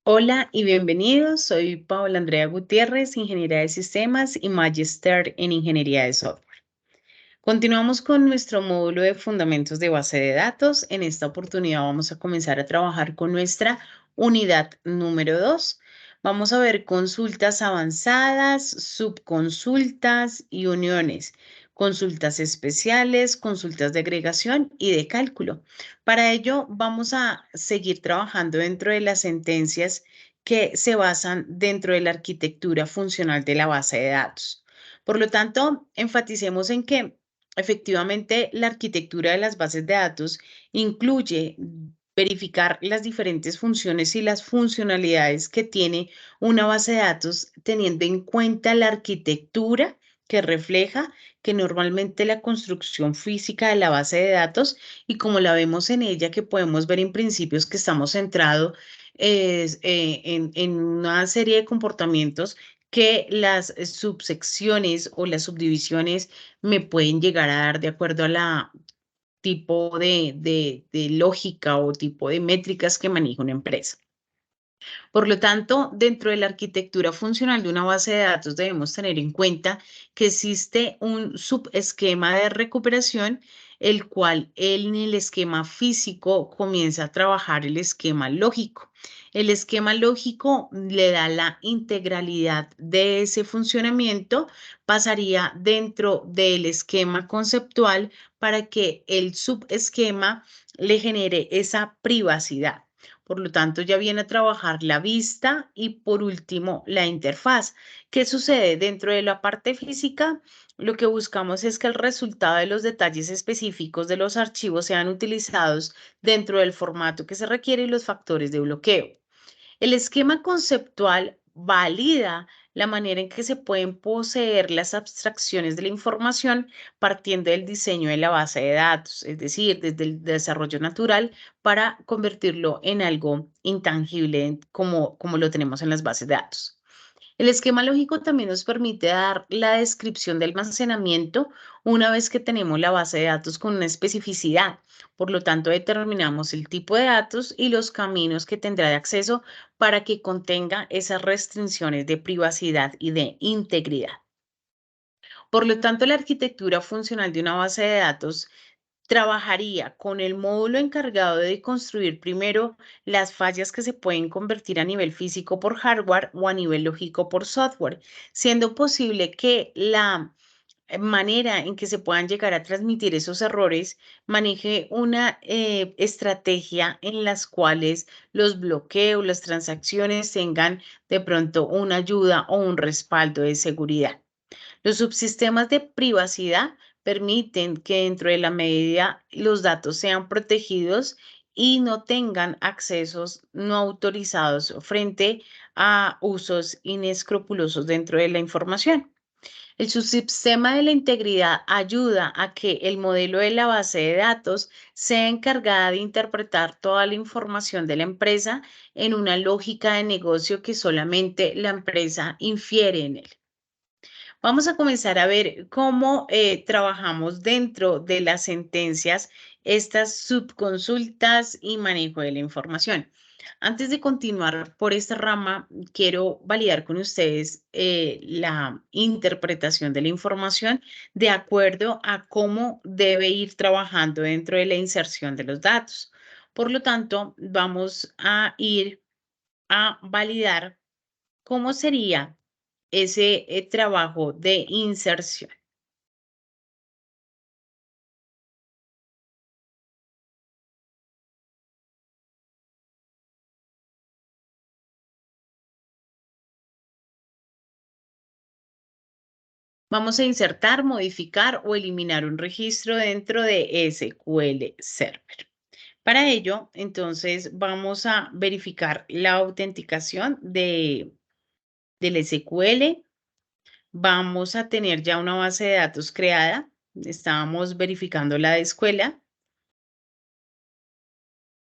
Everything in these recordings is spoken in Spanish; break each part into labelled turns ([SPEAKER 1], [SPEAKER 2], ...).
[SPEAKER 1] Hola y bienvenidos. Soy Paola Andrea Gutiérrez, ingeniera de sistemas y magíster en ingeniería de software. Continuamos con nuestro módulo de fundamentos de base de datos. En esta oportunidad vamos a comenzar a trabajar con nuestra unidad número 2. Vamos a ver consultas avanzadas, subconsultas y uniones, consultas especiales, consultas de agregación y de cálculo. Para ello vamos a seguir trabajando dentro de las sentencias que se basan dentro de la arquitectura funcional de la base de datos. Por lo tanto, enfaticemos en que efectivamente, la arquitectura de las bases de datos incluye verificar las diferentes funciones y las funcionalidades que tiene una base de datos, teniendo en cuenta la arquitectura que refleja que normalmente la construcción física de la base de datos y como la vemos en ella, que podemos ver en principios que estamos centrados en una serie de comportamientos que las subsecciones o las subdivisiones me pueden llegar a dar de acuerdo a la tipo de lógica o tipo de métricas que maneja una empresa. Por lo tanto, dentro de la arquitectura funcional de una base de datos debemos tener en cuenta que existe un subesquema de recuperación, el cual en el esquema físico comienza a trabajar el esquema lógico. El esquema lógico le da la integralidad de ese funcionamiento, pasaría dentro del esquema conceptual para que el subesquema le genere esa privacidad. Por lo tanto, ya viene a trabajar la vista y por último la interfaz. ¿Qué sucede dentro de la parte física? Lo que buscamos es que el resultado de los detalles específicos de los archivos sean utilizados dentro del formato que se requiere y los factores de bloqueo. El esquema conceptual valida la manera en que se pueden poseer las abstracciones de la información partiendo del diseño de la base de datos, es decir, desde el desarrollo natural para convertirlo en algo intangible como lo tenemos en las bases de datos. El esquema lógico también nos permite dar la descripción de almacenamiento una vez que tenemos la base de datos con una especificidad. Por lo tanto, determinamos el tipo de datos y los caminos que tendrá de acceso para que contenga esas restricciones de privacidad y de integridad. Por lo tanto, la arquitectura funcional de una base de datos trabajaría con el módulo encargado de construir primero las fallas que se pueden convertir a nivel físico por hardware o a nivel lógico por software, siendo posible que la manera en que se puedan llegar a transmitir esos errores maneje una estrategia en las cuales los bloqueos, las transacciones tengan de pronto una ayuda o un respaldo de seguridad. Los subsistemas de privacidad permiten que dentro de la medida los datos sean protegidos y no tengan accesos no autorizados frente a usos inescrupulosos dentro de la información. El subsistema de la integridad ayuda a que el modelo de la base de datos sea encargada de interpretar toda la información de la empresa en una lógica de negocio que solamente la empresa infiere en él. Vamos a comenzar a ver cómo trabajamos dentro de las sentencias estas subconsultas y manejo de la información. Antes de continuar por esta rama, quiero validar con ustedes la interpretación de la información de acuerdo a cómo debe ir trabajando dentro de la inserción de los datos. Por lo tanto, vamos a ir a validar cómo sería ese trabajo de inserción. Vamos a insertar, modificar o eliminar un registro dentro de SQL Server. Para ello, entonces, vamos a verificar la autenticación del SQL. Vamos a tener ya una base de datos creada. Estábamos verificando la de escuela.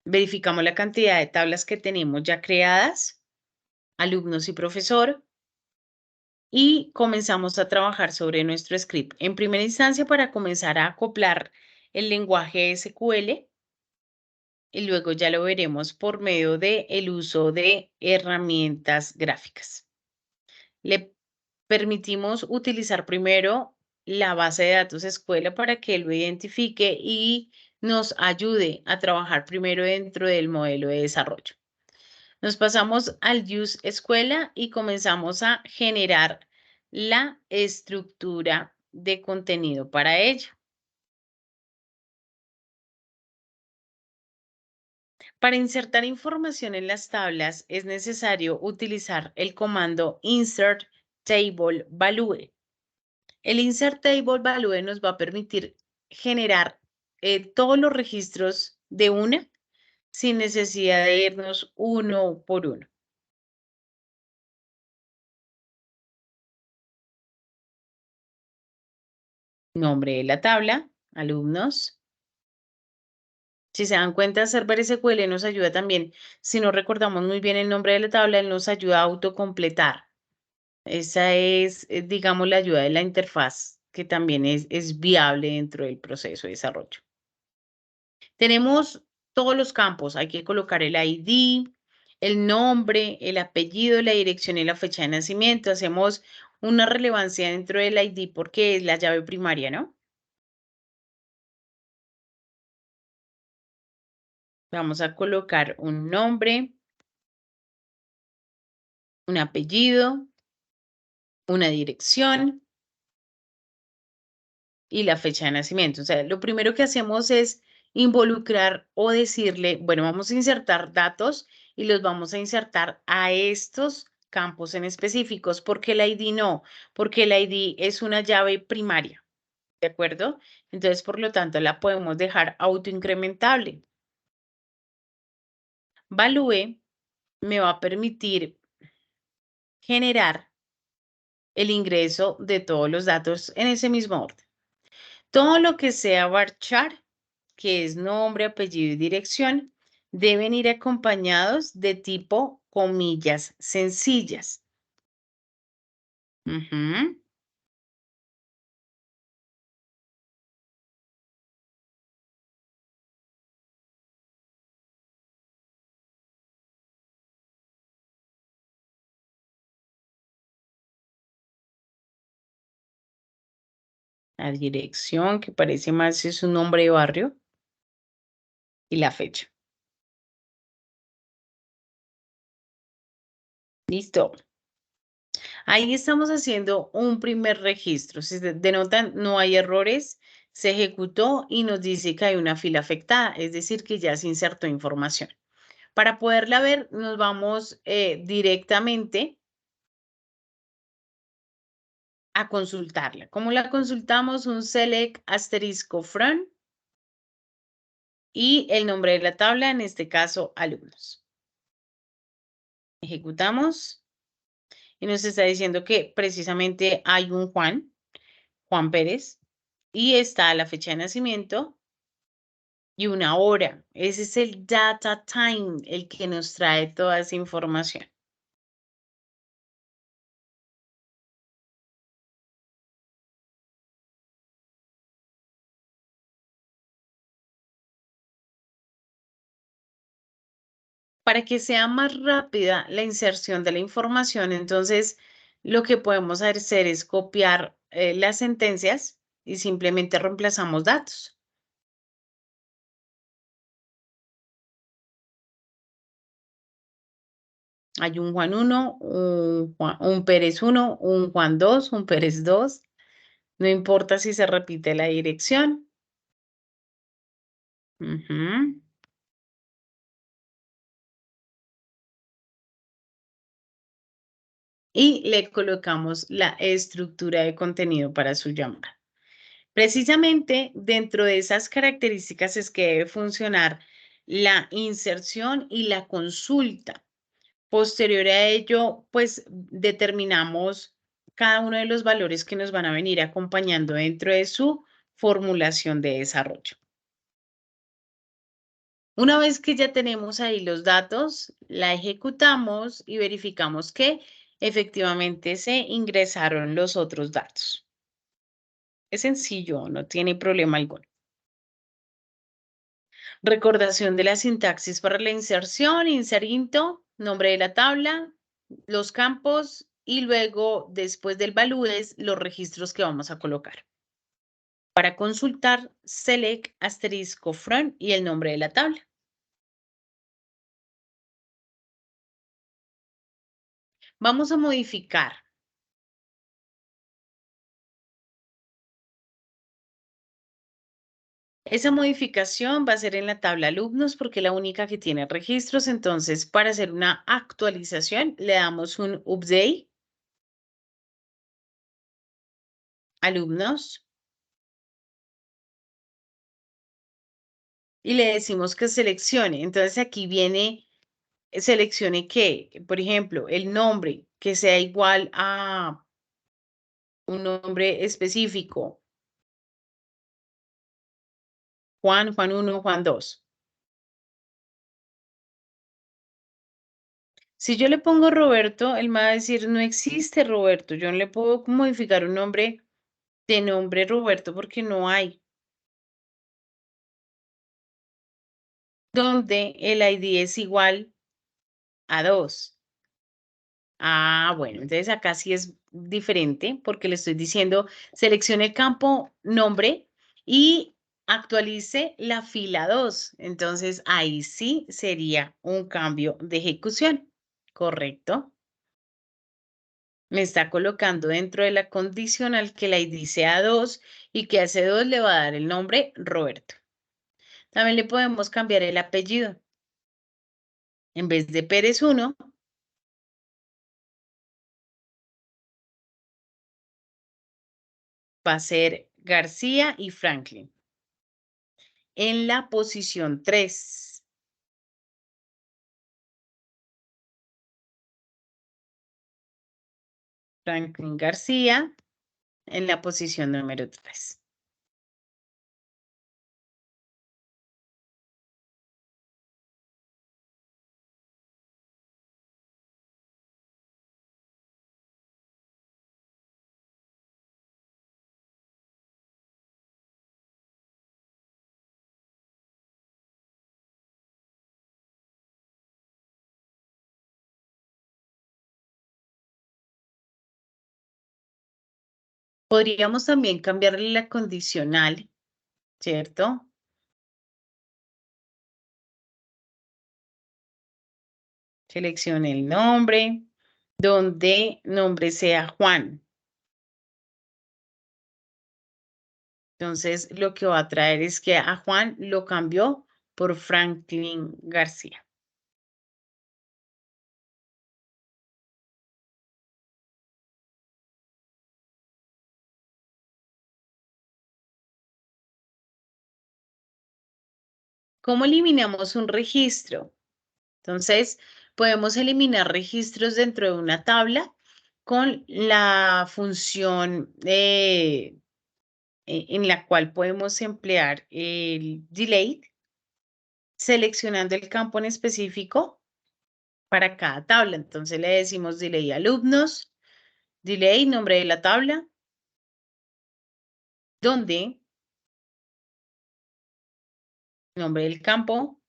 [SPEAKER 1] Verificamos la cantidad de tablas que tenemos ya creadas, alumnos y profesor. Y comenzamos a trabajar sobre nuestro script. En primera instancia, para comenzar a acoplar el lenguaje SQL, y luego ya lo veremos por medio de el uso de herramientas gráficas. Le permitimos utilizar primero la base de datos escuela para que él lo identifique y nos ayude a trabajar primero dentro del modelo de desarrollo. Nos pasamos al use escuela y comenzamos a generar la estructura de contenido para ello. Para insertar información en las tablas es necesario utilizar el comando insert table value. El insert table value nos va a permitir generar todos los registros de una sin necesidad de irnos uno por uno. Nombre de la tabla, alumnos. Si se dan cuenta, Server SQL nos ayuda también. Si no recordamos muy bien el nombre de la tabla, él nos ayuda a autocompletar. Esa es, digamos, la ayuda de la interfaz, que también es viable dentro del proceso de desarrollo. Tenemos todos los campos. Hay que colocar el ID, el nombre, el apellido, la dirección y la fecha de nacimiento. Hacemos una relevancia dentro del ID porque es la llave primaria, ¿no? Vamos a colocar un nombre, un apellido, una dirección y la fecha de nacimiento. O sea, lo primero que hacemos es involucrar o decirle, bueno, vamos a insertar datos y los vamos a insertar a estos campos en específicos. ¿Por qué el ID no? Porque el ID es una llave primaria, ¿de acuerdo? Entonces, por lo tanto, la podemos dejar autoincrementable. Value me va a permitir generar el ingreso de todos los datos en ese mismo orden. Todo lo que sea varchar, que es nombre, apellido y dirección, deben ir acompañados de tipo comillas sencillas. Ujú. La dirección, que parece más es un nombre de barrio, y la fecha. Listo. Ahí estamos haciendo un primer registro. Si se denotan, no hay errores, se ejecutó y nos dice que hay una fila afectada, es decir, que ya se insertó información. Para poderla ver, nos vamos directamente a consultarla. ¿Cómo la consultamos? Un select asterisco from y el nombre de la tabla, en este caso, alumnos. Ejecutamos y nos está diciendo que precisamente hay un Juan Pérez, y está la fecha de nacimiento y una hora. Ese es el data time, el que nos trae toda esa información. Para que sea más rápida la inserción de la información, entonces lo que podemos hacer es copiar las sentencias y simplemente reemplazamos datos. Hay un Juan 1, un Pérez 1, un Juan 2, un Pérez 2. No importa si se repite la dirección. Ujú. Y le colocamos la estructura de contenido para su llamada. Precisamente dentro de esas características es que debe funcionar la inserción y la consulta. Posterior a ello, pues determinamos cada uno de los valores que nos van a venir acompañando dentro de su formulación de desarrollo. Una vez que ya tenemos ahí los datos, la ejecutamos y verificamos que efectivamente se ingresaron los otros datos. Es sencillo, no tiene problema alguno. Recordación de la sintaxis para la inserción, inserinto, nombre de la tabla, los campos y luego, después del values, los registros que vamos a colocar. Para consultar, select asterisco from y el nombre de la tabla. Vamos a modificar. Esa modificación va a ser en la tabla alumnos porque es la única que tiene registros. Entonces, para hacer una actualización, le damos un update, alumnos, y le decimos que seleccione. Entonces, aquí viene, seleccione que, por ejemplo, el nombre que sea igual a un nombre específico. Juan, Juan 1, Juan 2. Si yo le pongo Roberto, él me va a decir, no existe Roberto. Yo no le puedo modificar un nombre de nombre Roberto porque no hay. Donde el ID es igual a 2. Ah, bueno, entonces acá sí es diferente porque le estoy diciendo, seleccione el campo nombre y actualice la fila 2. Entonces ahí sí sería un cambio de ejecución. ¿Correcto? Me está colocando dentro de la condicional que la ID sea 2 y que a ese 2 le va a dar el nombre Roberto. También le podemos cambiar el apellido. En vez de Pérez 1, va a ser García y Franklin. En la posición 3, Franklin García en la posición número 3. Podríamos también cambiarle la condicional, ¿cierto? Seleccione el nombre, donde nombre sea Juan. Entonces, lo que va a traer es que a Juan lo cambió por Franklin García. ¿Cómo eliminamos un registro? Entonces, podemos eliminar registros dentro de una tabla con la función en la cual podemos emplear el delete, seleccionando el campo en específico para cada tabla. Entonces le decimos delay alumnos, delay nombre de la tabla, donde nombre del campo,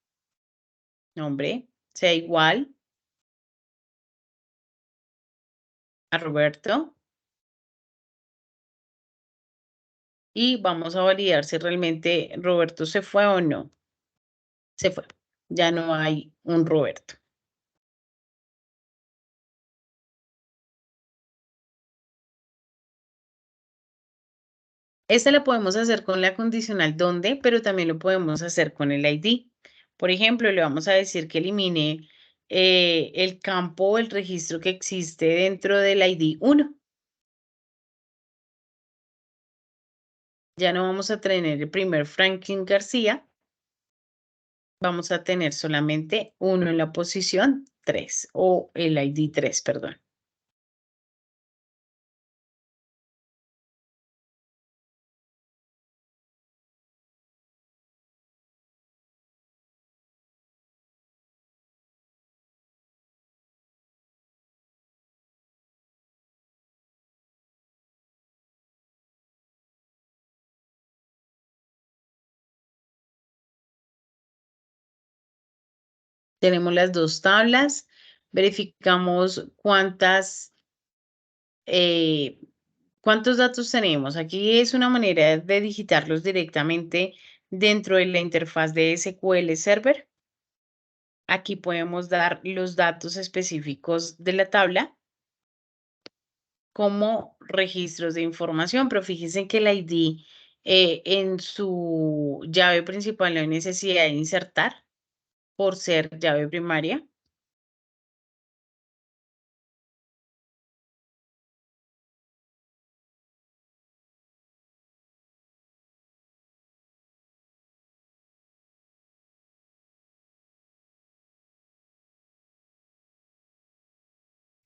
[SPEAKER 1] nombre, sea igual a Roberto y vamos a validar si realmente Roberto se fue o no. Se fue. Ya no hay un Roberto. Esta la podemos hacer con la condicional donde, pero también lo podemos hacer con el ID. Por ejemplo, le vamos a decir que elimine el campo o el registro que existe dentro del ID 1. Ya no vamos a tener el primer Franklin García, vamos a tener solamente uno en la posición 3 o el ID 3, perdón. Tenemos las dos tablas, verificamos cuántos datos tenemos. Aquí es una manera de digitarlos directamente dentro de la interfaz de SQL Server. Aquí podemos dar los datos específicos de la tabla como registros de información, pero fíjense que el ID en su llave principal no hay necesidad de insertar por ser llave primaria.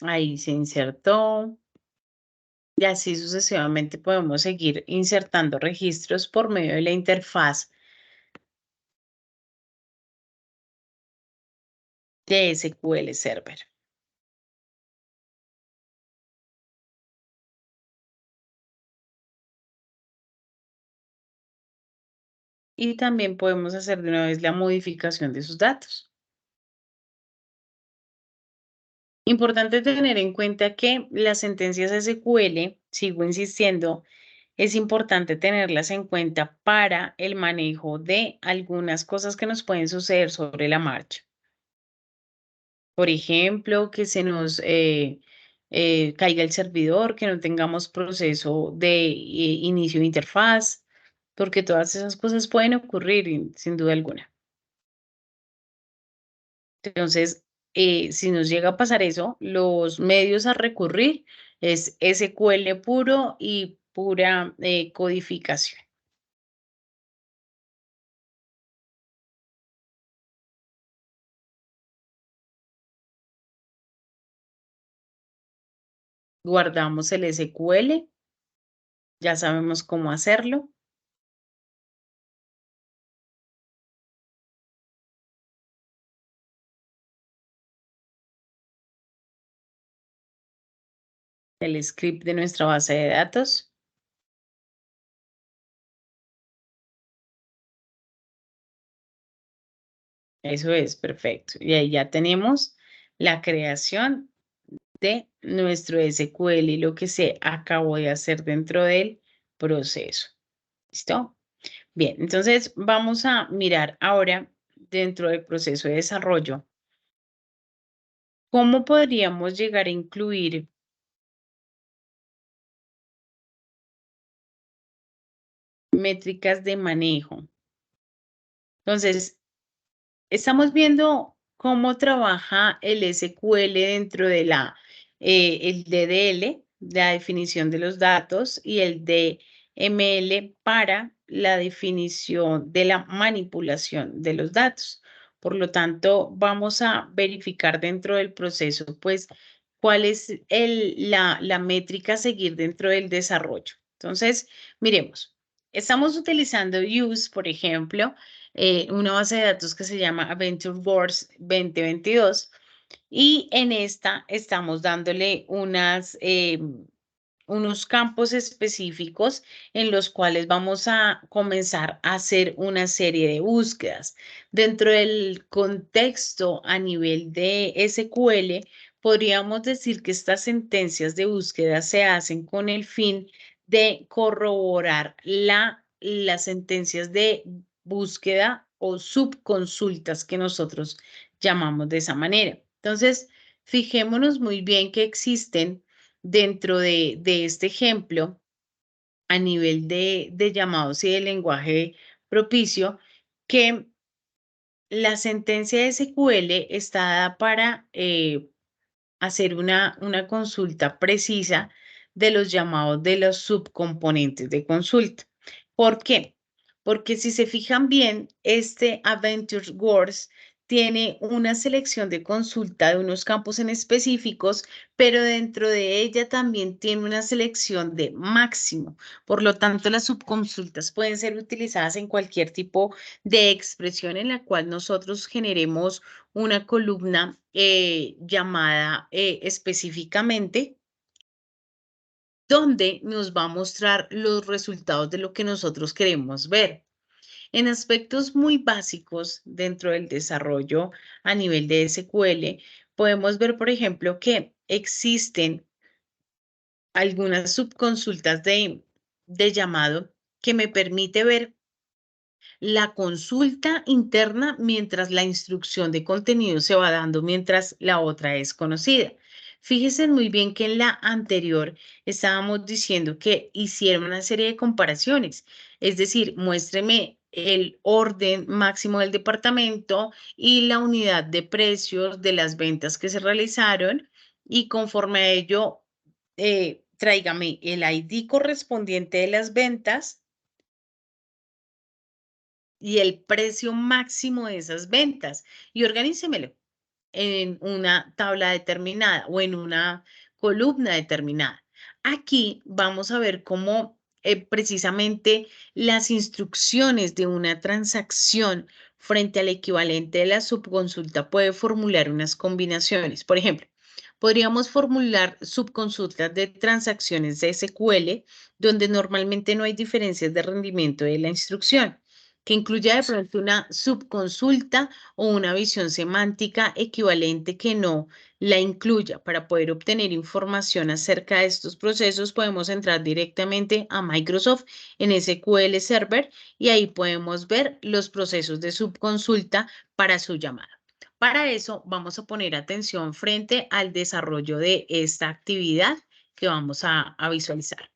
[SPEAKER 1] Ahí se insertó. Y así sucesivamente podemos seguir insertando registros por medio de la interfaz de SQL Server. Y también podemos hacer de una vez la modificación de sus datos. Importante tener en cuenta que las sentencias SQL, sigo insistiendo, es importante tenerlas en cuenta para el manejo de algunas cosas que nos pueden suceder sobre la marcha. Por ejemplo, que se nos caiga el servidor, que no tengamos proceso de inicio de interfaz, porque todas esas cosas pueden ocurrir sin duda alguna. Entonces, si nos llega a pasar eso, los medios a recurrir es SQL puro y pura codificación. Guardamos el SQL, ya sabemos cómo hacerlo. El script de nuestra base de datos. Eso es perfecto. Y ahí ya tenemos la creación de nuestro SQL y lo que se acabó de hacer dentro del proceso. ¿Listo? Bien, entonces vamos a mirar ahora dentro del proceso de desarrollo, ¿cómo podríamos llegar a incluir métricas de manejo? Entonces, estamos viendo cómo trabaja el SQL dentro de el DDL, la definición de los datos, y el DML para la definición de la manipulación de los datos. Por lo tanto, vamos a verificar dentro del proceso, pues, cuál es la métrica a seguir dentro del desarrollo. Entonces, miremos, estamos utilizando use, por ejemplo, una base de datos que se llama Adventure Wars 2022 y en esta estamos dándole unos campos específicos en los cuales vamos a comenzar a hacer una serie de búsquedas. Dentro del contexto a nivel de SQL, podríamos decir que estas sentencias de búsqueda se hacen con el fin de corroborar las sentencias de búsqueda o subconsultas que nosotros llamamos de esa manera. Entonces, fijémonos muy bien que existen dentro de este ejemplo a nivel de llamados y de lenguaje propicio que la sentencia de SQL está dada para hacer una consulta precisa de los llamados de los subcomponentes de consulta. ¿Por qué? Porque si se fijan bien, este Adventure Wars tiene una selección de consulta de unos campos en específicos, pero dentro de ella también tiene una selección de máximo. Por lo tanto, las subconsultas pueden ser utilizadas en cualquier tipo de expresión en la cual nosotros generemos una columna llamada específicamente, donde nos va a mostrar los resultados de lo que nosotros queremos ver. En aspectos muy básicos dentro del desarrollo a nivel de SQL, podemos ver, por ejemplo, que existen algunas subconsultas de llamado que me permite ver la consulta interna mientras la instrucción de contenido se va dando, mientras la otra es conocida. Fíjense muy bien que en la anterior estábamos diciendo que hicieron una serie de comparaciones, es decir, muéstreme el orden máximo del departamento y la unidad de precios de las ventas que se realizaron y conforme a ello, tráigame el ID correspondiente de las ventas y el precio máximo de esas ventas y organícemelo en una tabla determinada o en una columna determinada. Aquí vamos a ver cómo precisamente las instrucciones de una transacción frente al equivalente de la subconsulta puede formular unas combinaciones. Por ejemplo, podríamos formular subconsultas de transacciones de SQL donde normalmente no hay diferencias de rendimiento de la instrucción, que incluya de pronto una subconsulta o una visión semántica equivalente que no la incluya. Para poder obtener información acerca de estos procesos, podemos entrar directamente a Microsoft en SQL Server y ahí podemos ver los procesos de subconsulta para su llamada. Para eso vamos a poner atención frente al desarrollo de esta actividad que vamos a visualizar.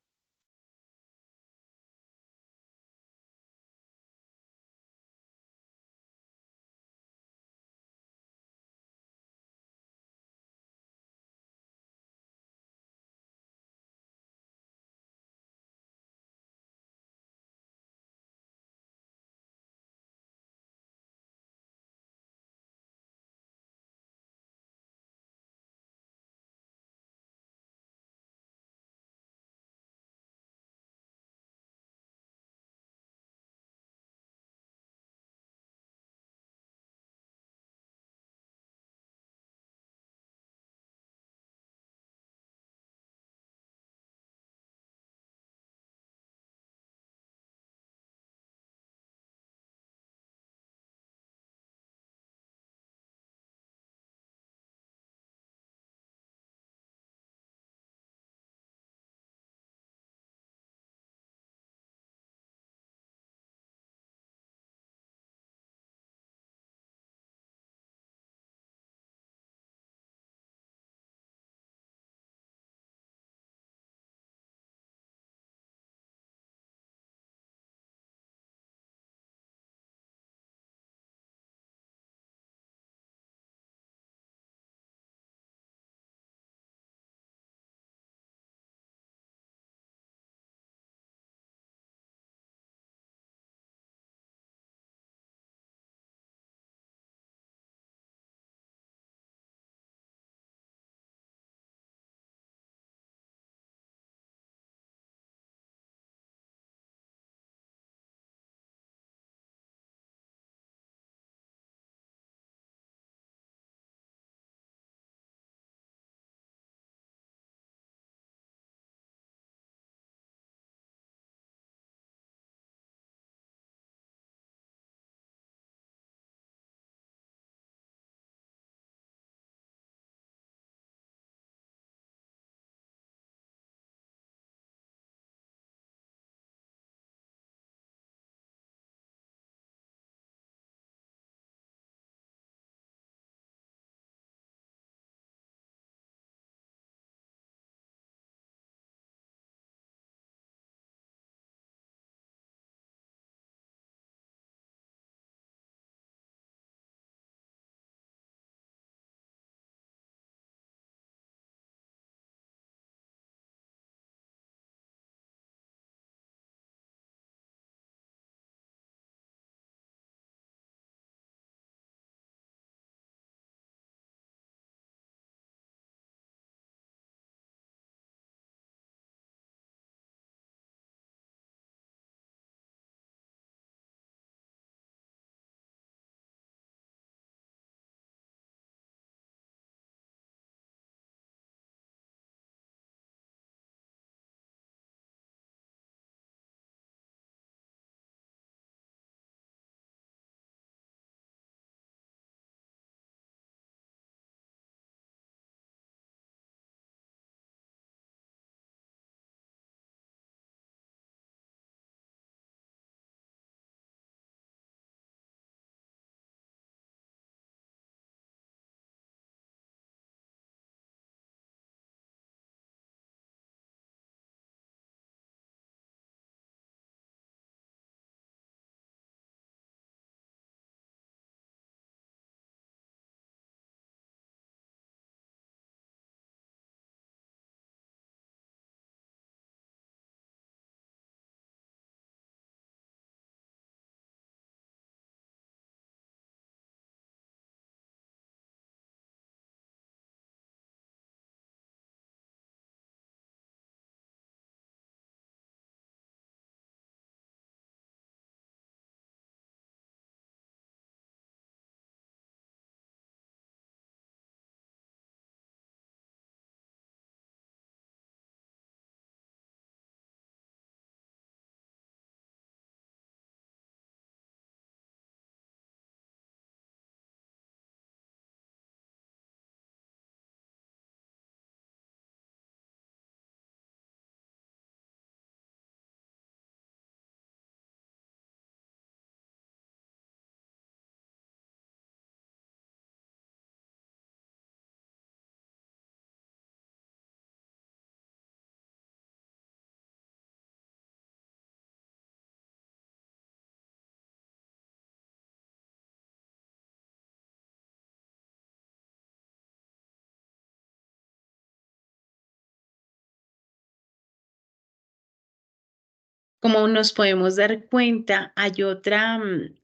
[SPEAKER 1] Como nos podemos dar cuenta, hay otra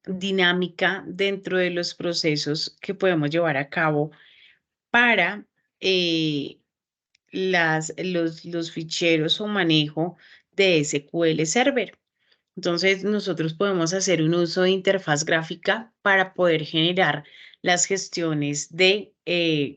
[SPEAKER 1] dinámica dentro de los procesos que podemos llevar a cabo para eh, los ficheros o manejo de SQL Server. Entonces, nosotros podemos hacer un uso de interfaz gráfica para poder generar las gestiones de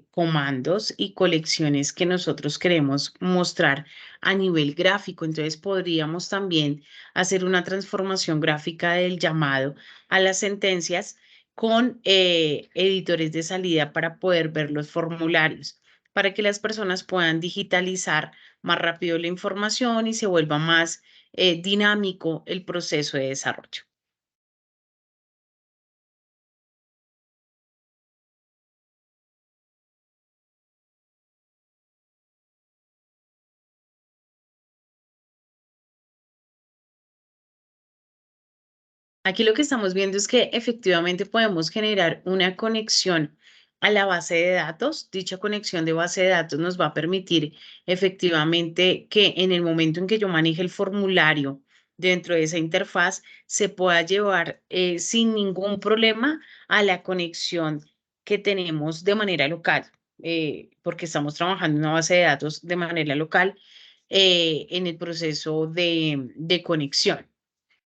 [SPEAKER 1] comandos y colecciones que nosotros queremos mostrar a nivel gráfico. Entonces, podríamos también hacer una transformación gráfica del llamado a las sentencias con editores de salida para poder ver los formularios, para que las personas puedan digitalizar más rápido la información y se vuelva más dinámico el proceso de desarrollo. Aquí lo que estamos viendo es que efectivamente podemos generar una conexión a la base de datos. Dicha conexión de base de datos nos va a permitir efectivamente que en el momento en que yo maneje el formulario dentro de esa interfaz se pueda llevar sin ningún problema a la conexión que tenemos de manera local, porque estamos trabajando en una base de datos de manera local en el proceso de conexión.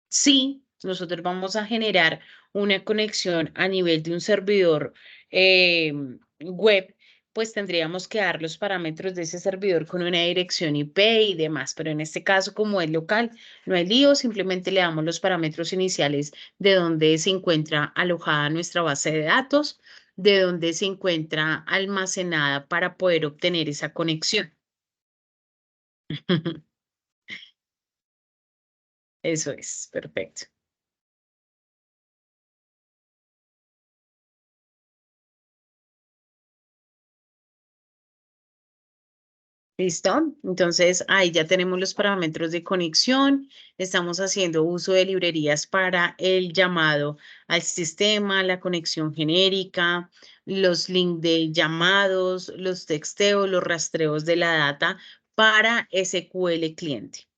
[SPEAKER 1] Sí, nosotros vamos a generar una conexión a nivel de un servidor web, pues tendríamos que dar los parámetros de ese servidor con una dirección IP y demás, pero en este caso, como es local, no hay lío, simplemente le damos los parámetros iniciales de donde se encuentra alojada nuestra base de datos, de donde se encuentra almacenada para poder obtener esa conexión. Eso es, perfecto. ¿Listo? Entonces ahí ya tenemos los parámetros de conexión. Estamos haciendo uso de librerías para el llamado al sistema, la conexión genérica, los links de llamados, los texteos, los rastreos de la data para SQL cliente.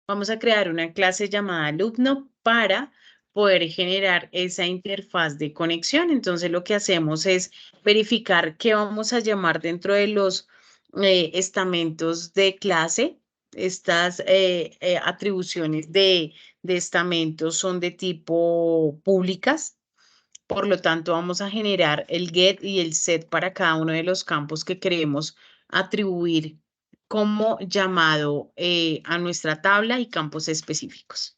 [SPEAKER 1] Vamos a crear una clase llamada alumno para poder generar esa interfaz de conexión. Entonces, lo que hacemos es verificar qué vamos a llamar dentro de los estamentos de clase. Estas atribuciones de estamentos son de tipo públicas. Por lo tanto, vamos a generar el get y el set para cada uno de los campos que queremos atribuir como llamado a nuestra tabla y campos específicos.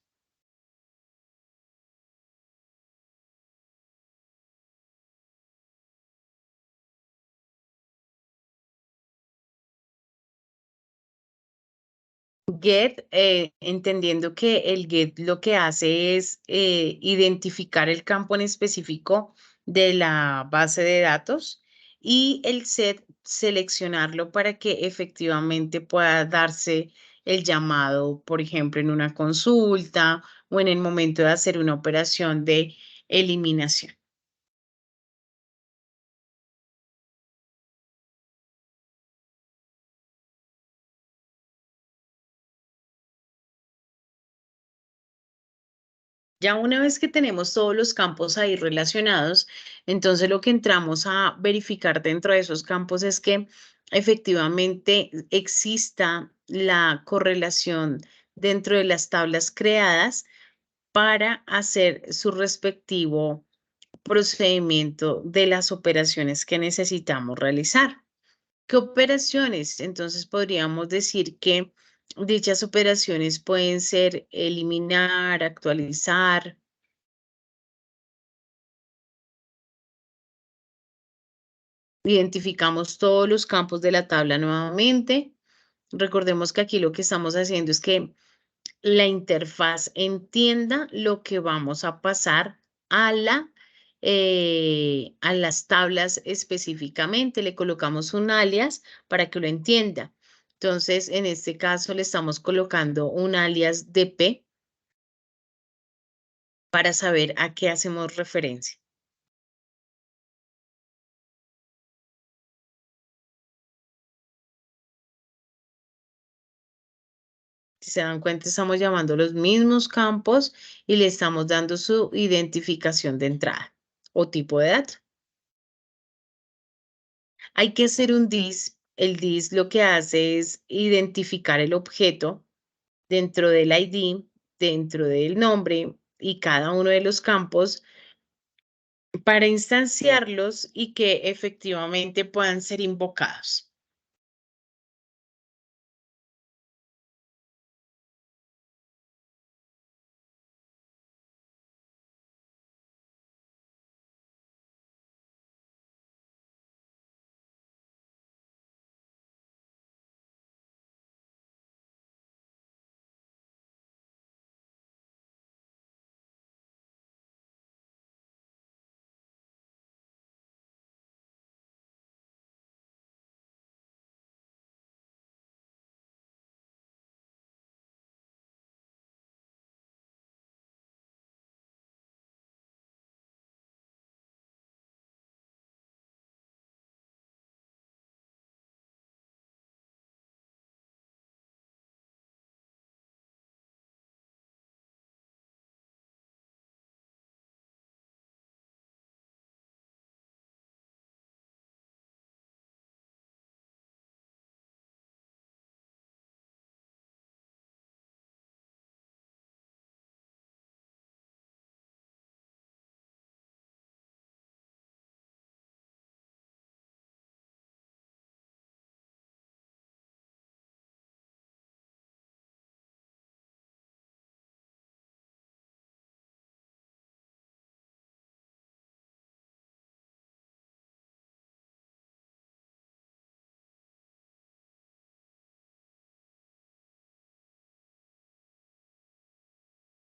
[SPEAKER 1] Get, entendiendo que el get lo que hace es identificar el campo en específico de la base de datos y el set seleccionarlo para que efectivamente pueda darse el llamado, por ejemplo, en una consulta o en el momento de hacer una operación de eliminación. Ya una vez que tenemos todos los campos ahí relacionados, entonces lo que entramos a verificar dentro de esos campos es que efectivamente exista la correlación dentro de las tablas creadas para hacer su respectivo procedimiento de las operaciones que necesitamos realizar. ¿Qué operaciones? Entonces podríamos decir que dichas operaciones pueden ser eliminar, actualizar. Identificamos todos los campos de la tabla nuevamente. Recordemos que aquí lo que estamos haciendo es que la interfaz entienda lo que vamos a pasar a la a las tablas específicamente, le colocamos un alias para que lo entienda. Entonces, en este caso le estamos colocando un alias DP para saber a qué hacemos referencia. Si se dan cuenta, estamos llamando los mismos campos y le estamos dando su identificación de entrada o tipo de dato. Hay que hacer un DIS. El DIS lo que hace es identificar el objeto dentro del ID, dentro del nombre y cada uno de los campos para instanciarlos y que efectivamente puedan ser invocados.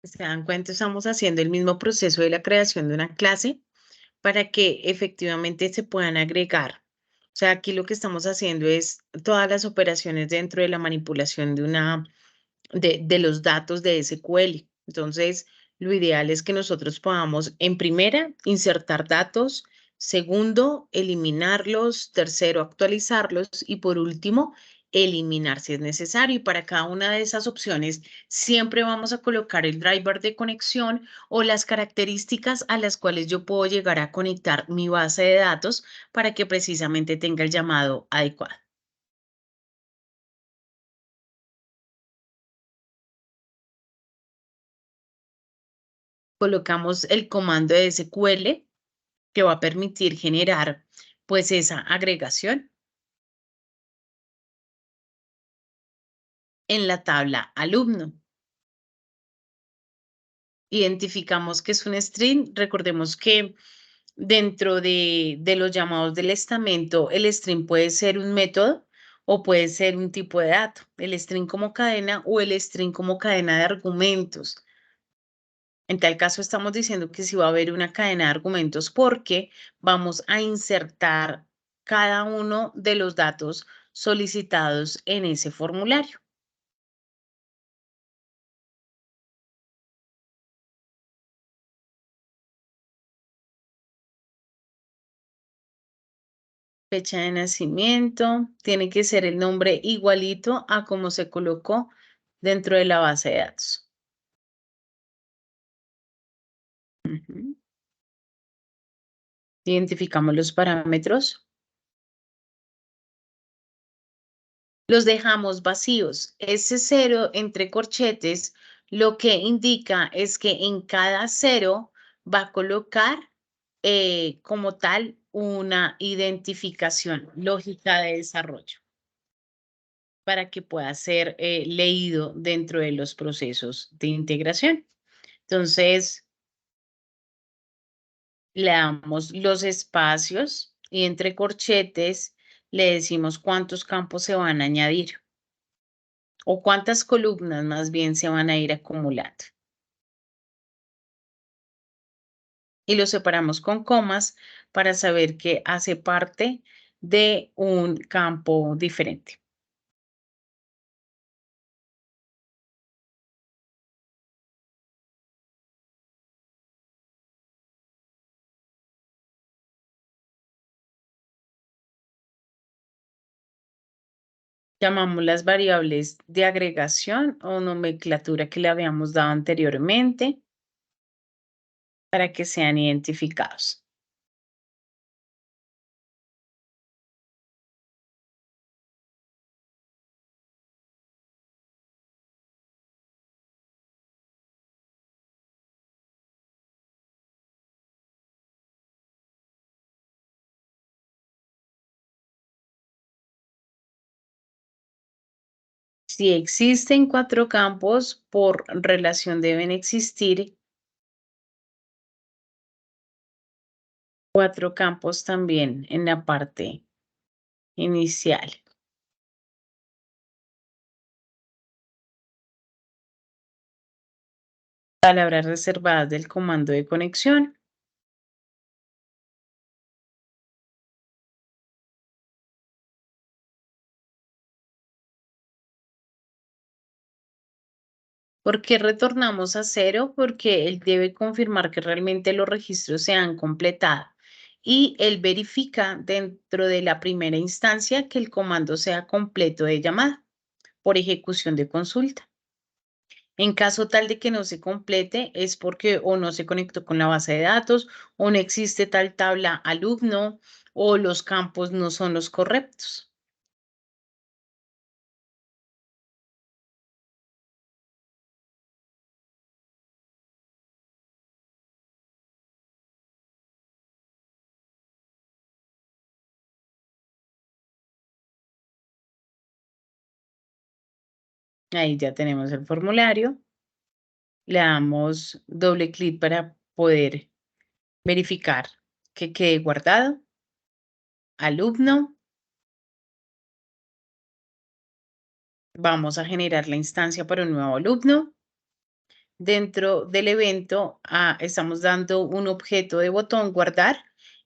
[SPEAKER 1] Se dan cuenta, estamos haciendo el mismo proceso de la creación de una clase para que efectivamente se puedan agregar. O sea, aquí lo que estamos haciendo es todas las operaciones dentro de la manipulación de los datos de SQL. Entonces, lo ideal es que nosotros podamos, en primera, insertar datos, segundo, eliminarlos, tercero, actualizarlos y por último, eliminar si es necesario. Y para cada una de esas opciones, siempre vamos a colocar el driver de conexión o las características a las cuales yo puedo llegar a conectar mi base de datos para que precisamente tenga el llamado adecuado. Colocamos el comando de SQL que va a permitir generar pues esa agregación en la tabla alumno. Identificamos que es un string. Recordemos que dentro de los llamados del estamento, el string puede ser un método o puede ser un tipo de dato, el string como cadena o el string como cadena de argumentos. En tal caso, estamos diciendo que sí va a haber una cadena de argumentos porque vamos a insertar cada uno de los datos solicitados en ese formulario. Fecha de nacimiento, tiene que ser el nombre igualito a como se colocó dentro de la base de datos. Ujú. Identificamos los parámetros. Los dejamos vacíos. Ese cero entre corchetes lo que indica es que en cada cero va a colocar como tal una identificación lógica de desarrollo para que pueda ser leído dentro de los procesos de integración. Entonces, le damos los espacios y entre corchetes le decimos cuántos campos se van a añadir o cuántas columnas más bien se van a ir acumulando. y lo separamos con comas para saber que hace parte de un campo diferente. Llamamos las variables de agregación o nomenclatura que le habíamos dado anteriormente para que sean identificados. Si existen cuatro campos, por relación deben existir cuatro campos también en la parte inicial. Palabras reservadas del comando de conexión. ¿Por qué retornamos a cero? Porque él debe confirmar que realmente los registros se han completado y él verifica dentro de la primera instancia que el comando sea completo de llamada por ejecución de consulta. En caso tal de que no se complete, es porque o no se conectó con la base de datos o no existe tal tabla alumno o los campos no son los correctos. Ahí ya tenemos el formulario. Le damos doble clic para poder verificar que quede guardado. Alumno. Vamos a generar la instancia para un nuevo alumno. Dentro del evento estamos dando un objeto de botón guardar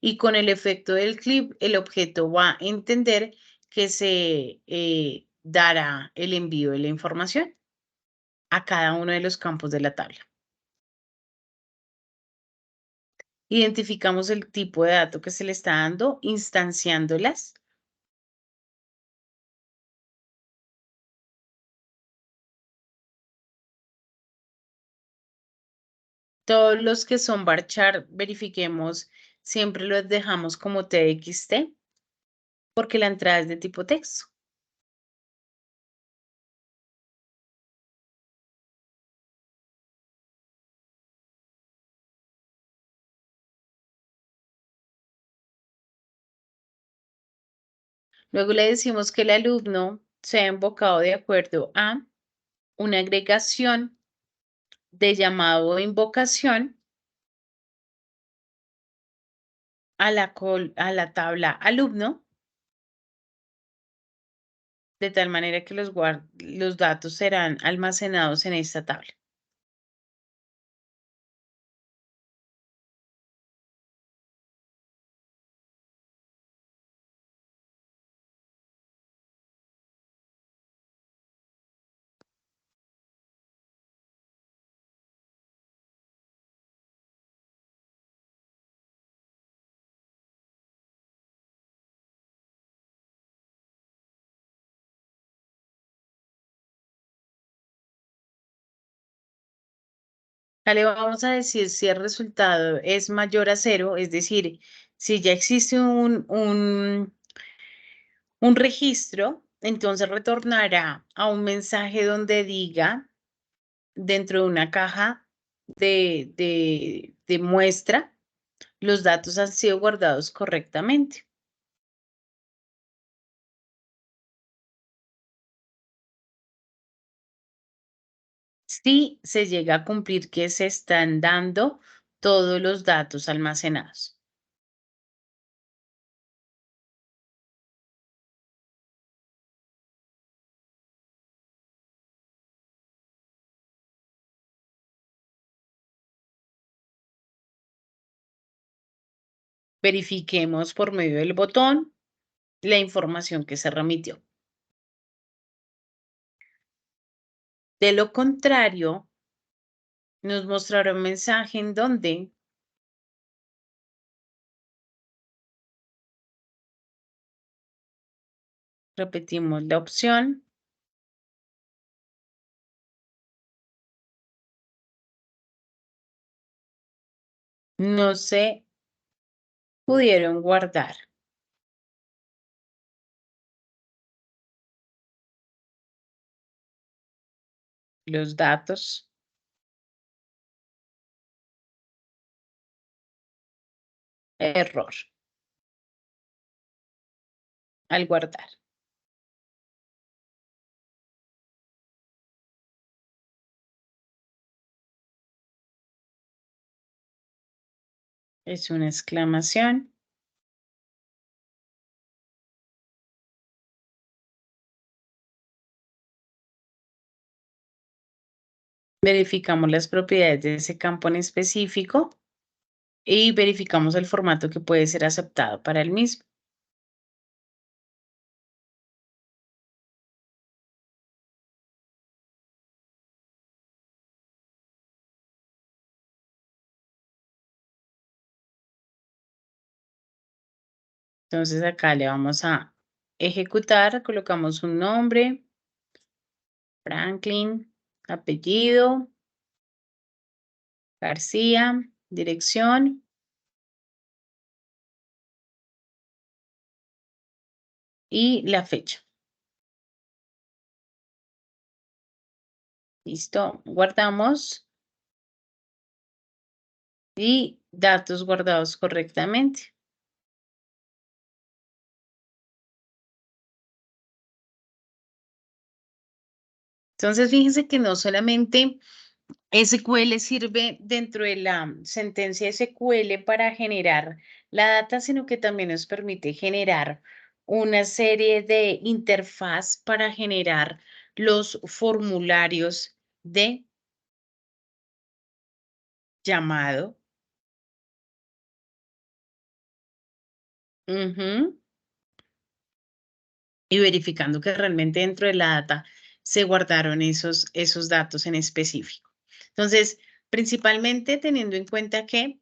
[SPEAKER 1] y con el efecto del clip el objeto va a entender que se dará el envío de la información a cada uno de los campos de la tabla. Identificamos el tipo de dato que se le está dando, instanciándolas. Todos los que son varchar, verifiquemos, siempre los dejamos como TXT porque la entrada es de tipo texto. Luego le decimos que el alumno sea invocado de acuerdo a una agregación de llamado o invocación a la tabla alumno, de tal manera que los datos serán almacenados en esta tabla. Ya le vamos a decir si el resultado es mayor a cero, es decir, si ya existe un registro, entonces retornará a un mensaje donde diga dentro de una caja de muestra, los datos han sido guardados correctamente. Si se llega a cumplir que se están dando todos los datos almacenados. Verifiquemos por medio del botón la información que se remitió. De lo contrario, nos mostrará un mensaje en donde repetimos la opción no se pudieron guardar los datos. Error al guardar. Es una exclamación. Verificamos las propiedades de ese campo en específico y verificamos el formato que puede ser aceptado para el mismo. Entonces acá le vamos a ejecutar, colocamos un nombre, Franklin, apellido, García, dirección y la fecha. Listo, guardamos y datos guardados correctamente. Entonces, fíjense que no solamente SQL sirve dentro de la sentencia SQL para generar la data, sino que también nos permite generar una serie de interfaz para generar los formularios de llamado. Ujú. Y verificando que realmente dentro de la data se guardaron esos datos en específico. Entonces, principalmente teniendo en cuenta que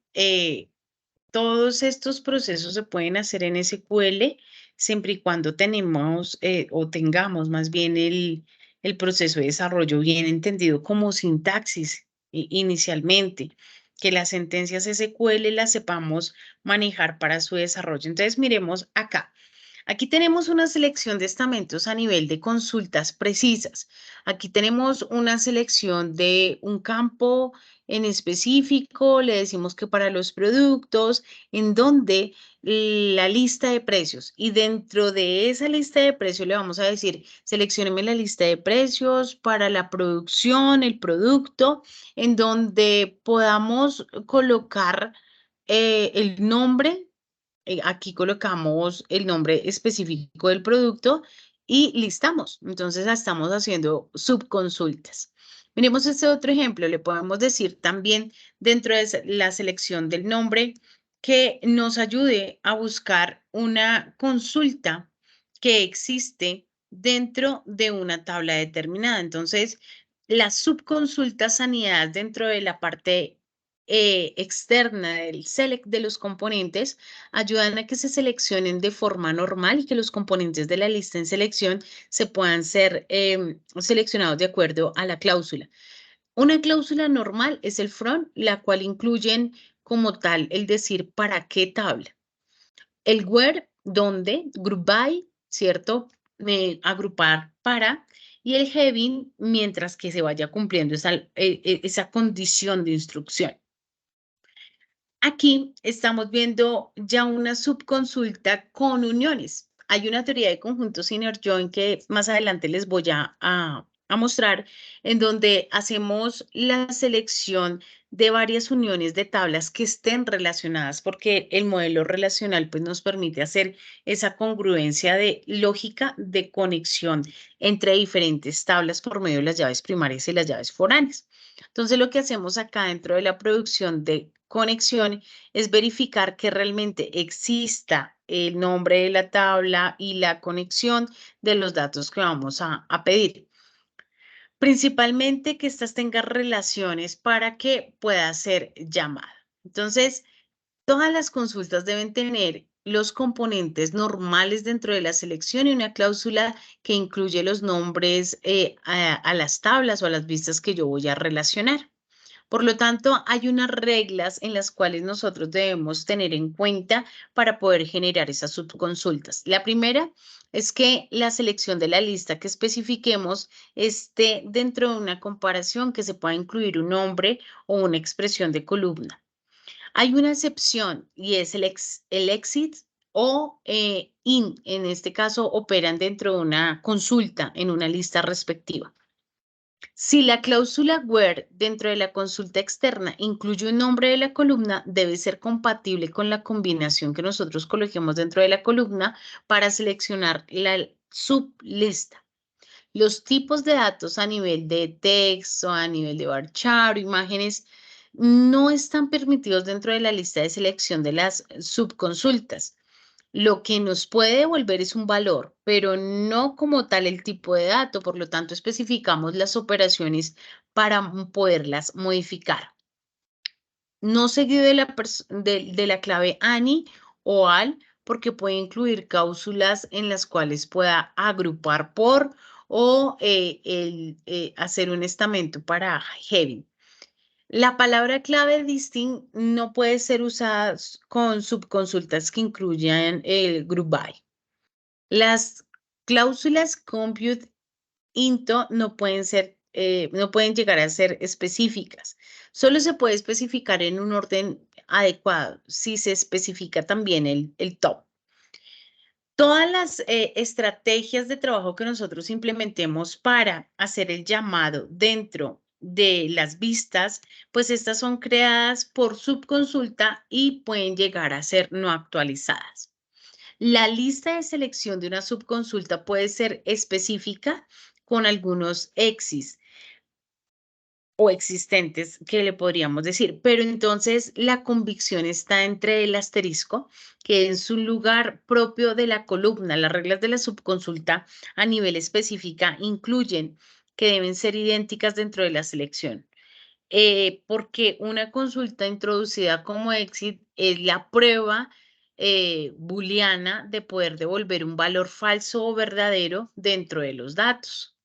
[SPEAKER 1] todos estos procesos se pueden hacer en SQL siempre y cuando tenemos o tengamos más bien el proceso de desarrollo bien entendido como sintaxis inicialmente, que las sentencias SQL las sepamos manejar para su desarrollo. Entonces, miremos acá. Aquí tenemos una selección de estamentos a nivel de consultas precisas. Aquí tenemos una selección de un campo en específico, le decimos que para los productos, en donde la lista de precios y dentro de esa lista de precios le vamos a decir, seleccióneme la lista de precios para la producción, el producto, en donde podamos colocar el nombre aquí colocamos el nombre específico del producto y listamos. Entonces, estamos haciendo subconsultas. Miremos este otro ejemplo. Le podemos decir también dentro de la selección del nombre que nos ayude a buscar una consulta que existe dentro de una tabla determinada. Entonces, las subconsultas sanidad dentro de la parte externa del select de los componentes ayudan a que se seleccionen de forma normal y que los componentes de la lista en selección se puedan ser seleccionados de acuerdo a la cláusula. Una cláusula normal es el from, la cual incluyen como tal el decir para qué tabla. El where, donde, group by, ¿cierto? Agrupar para. Y el having, mientras que se vaya cumpliendo esa condición de instrucción. Aquí estamos viendo ya una subconsulta con uniones. Hay una teoría de conjuntos inner join que más adelante les voy a mostrar, en donde hacemos la selección de varias uniones de tablas que estén relacionadas, porque el modelo relacional pues, nos permite hacer esa congruencia de lógica de conexión entre diferentes tablas por medio de las llaves primarias y las llaves foráneas. Entonces, lo que hacemos acá dentro de la producción de conexión es verificar que realmente exista el nombre de la tabla y la conexión de los datos que vamos a pedir. Principalmente que estas tengan relaciones para que pueda ser llamada. Entonces, todas las consultas deben tener los componentes normales dentro de la selección y una cláusula que incluye los nombres a las tablas o a las vistas que yo voy a relacionar. Por lo tanto, hay unas reglas en las cuales nosotros debemos tener en cuenta para poder generar esas subconsultas. La primera es que la selección de la lista que especifiquemos esté dentro de una comparación que se pueda incluir un nombre o una expresión de columna. Hay una excepción y es el exit o in. En este caso, operan dentro de una consulta en una lista respectiva. Si la cláusula where dentro de la consulta externa incluye un nombre de la columna, debe ser compatible con la combinación que nosotros coloquemos dentro de la columna para seleccionar la sublista. Los tipos de datos a nivel de texto, a nivel de varchar o imágenes, no están permitidos dentro de la lista de selección de las subconsultas. Lo que nos puede devolver es un valor, pero no como tal el tipo de dato. Por lo tanto, especificamos las operaciones para poderlas modificar. No seguido de la clave ANI o AL, porque puede incluir cláusulas en las cuales pueda agrupar por o hacer un estamento para heavy. La palabra clave distinct no puede ser usada con subconsultas que incluyan el group by. Las cláusulas compute into no pueden llegar a ser específicas. Solo se puede especificar en un orden adecuado si se especifica también el top. Todas las estrategias de trabajo que nosotros implementemos para hacer el llamado dentro de las vistas, pues estas son creadas por subconsulta y pueden llegar a ser no actualizadas. La lista de selección de una subconsulta puede ser específica con algunos exis o existentes que le podríamos decir, pero entonces la convicción está entre el asterisco, que es un lugar propio de la columna. Las reglas de la subconsulta a nivel específica incluyen que deben ser idénticas dentro de la selección. Porque una consulta introducida como exit es la prueba booleana de poder devolver un valor falso o verdadero dentro de los datos.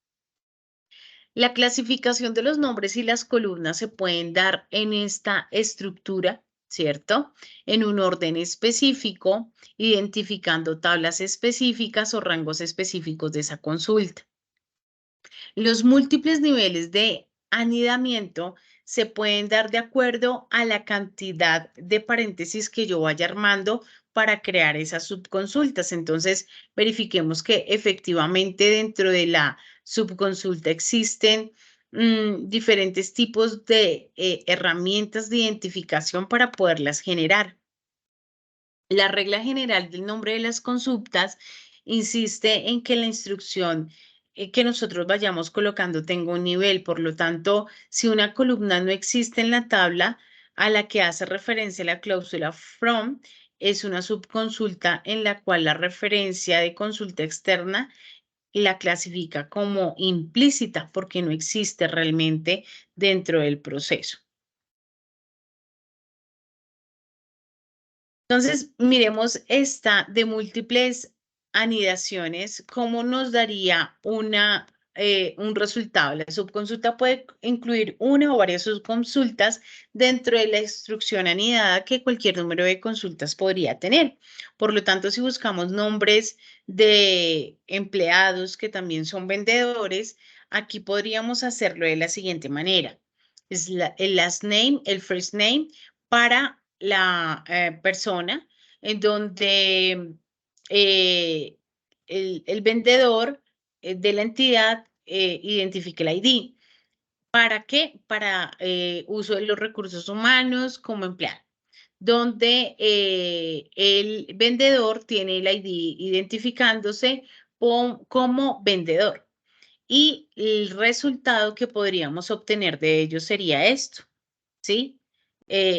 [SPEAKER 1] La clasificación de los nombres y las columnas se pueden dar en esta estructura, ¿cierto? En un orden específico, identificando tablas específicas o rangos específicos de esa consulta. Los múltiples niveles de anidamiento se pueden dar de acuerdo a la cantidad de paréntesis que yo vaya armando para crear esas subconsultas. Entonces, verifiquemos que efectivamente dentro de la subconsulta existen diferentes tipos de herramientas de identificación para poderlas generar. La regla general del nombre de las consultas insiste en que la instrucción que nosotros vayamos colocando tenga un nivel. Por lo tanto, si una columna no existe en la tabla a la que hace referencia la cláusula from, es una subconsulta en la cual la referencia de consulta externa la clasifica como implícita porque no existe realmente dentro del proceso. Entonces, miremos esta de múltiples anidaciones, ¿cómo nos daría un resultado? La subconsulta puede incluir una o varias subconsultas dentro de la instrucción anidada que cualquier número de consultas podría tener. Por lo tanto, si buscamos nombres de empleados que también son vendedores, aquí podríamos hacerlo de la siguiente manera. Es el last name, el first name para la persona en donde eh, el vendedor de la entidad identifique el ID. ¿Para qué? Para uso de los recursos humanos como empleado, donde el vendedor tiene el ID identificándose como vendedor. Y el resultado que podríamos obtener de ello sería esto, ¿sí?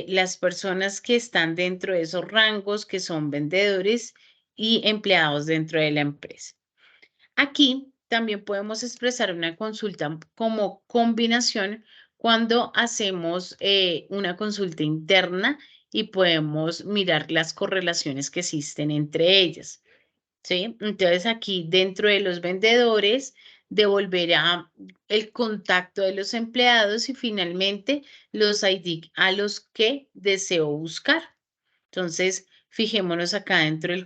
[SPEAKER 1] las personas que están dentro de esos rangos, que son vendedores y empleados dentro de la empresa. Aquí también podemos expresar una consulta como combinación cuando hacemos una consulta interna y podemos mirar las correlaciones que existen entre ellas. ¿Sí? Entonces aquí dentro de los vendedores devolverá el contacto de los empleados y finalmente los ID a los que deseo buscar. Entonces, fijémonos acá dentro del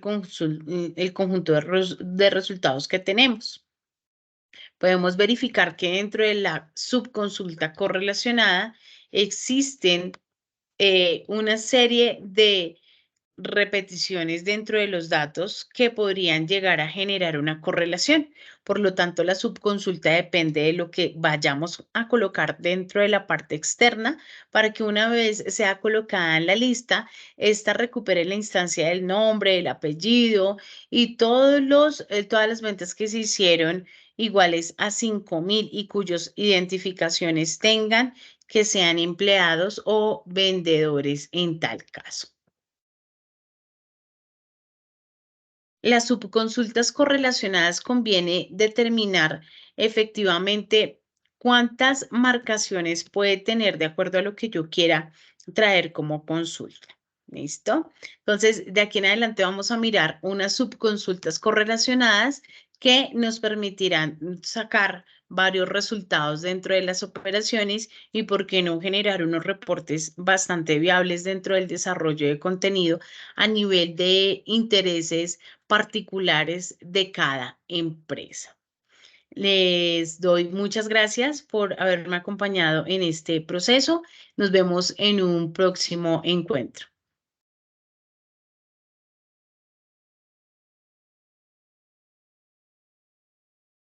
[SPEAKER 1] el conjunto de resultados que tenemos. Podemos verificar que dentro de la subconsulta correlacionada existen una serie de repeticiones dentro de los datos que podrían llegar a generar una correlación. Por lo tanto, la subconsulta depende de lo que vayamos a colocar dentro de la parte externa para que una vez sea colocada en la lista, esta recupere la instancia del nombre, el apellido y todas las ventas que se hicieron iguales a 5.000 y cuyos identificaciones tengan que sean empleados o vendedores en tal caso. Las subconsultas correlacionadas conviene determinar efectivamente cuántas marcaciones puede tener de acuerdo a lo que yo quiera traer como consulta. ¿Listo? Entonces, de aquí en adelante vamos a mirar unas subconsultas correlacionadas que nos permitirán sacar varios resultados dentro de las operaciones y por qué no generar unos reportes bastante viables dentro del desarrollo de contenido a nivel de intereses particulares de cada empresa. Les doy muchas gracias por haberme acompañado en este proceso. Nos vemos en un próximo encuentro.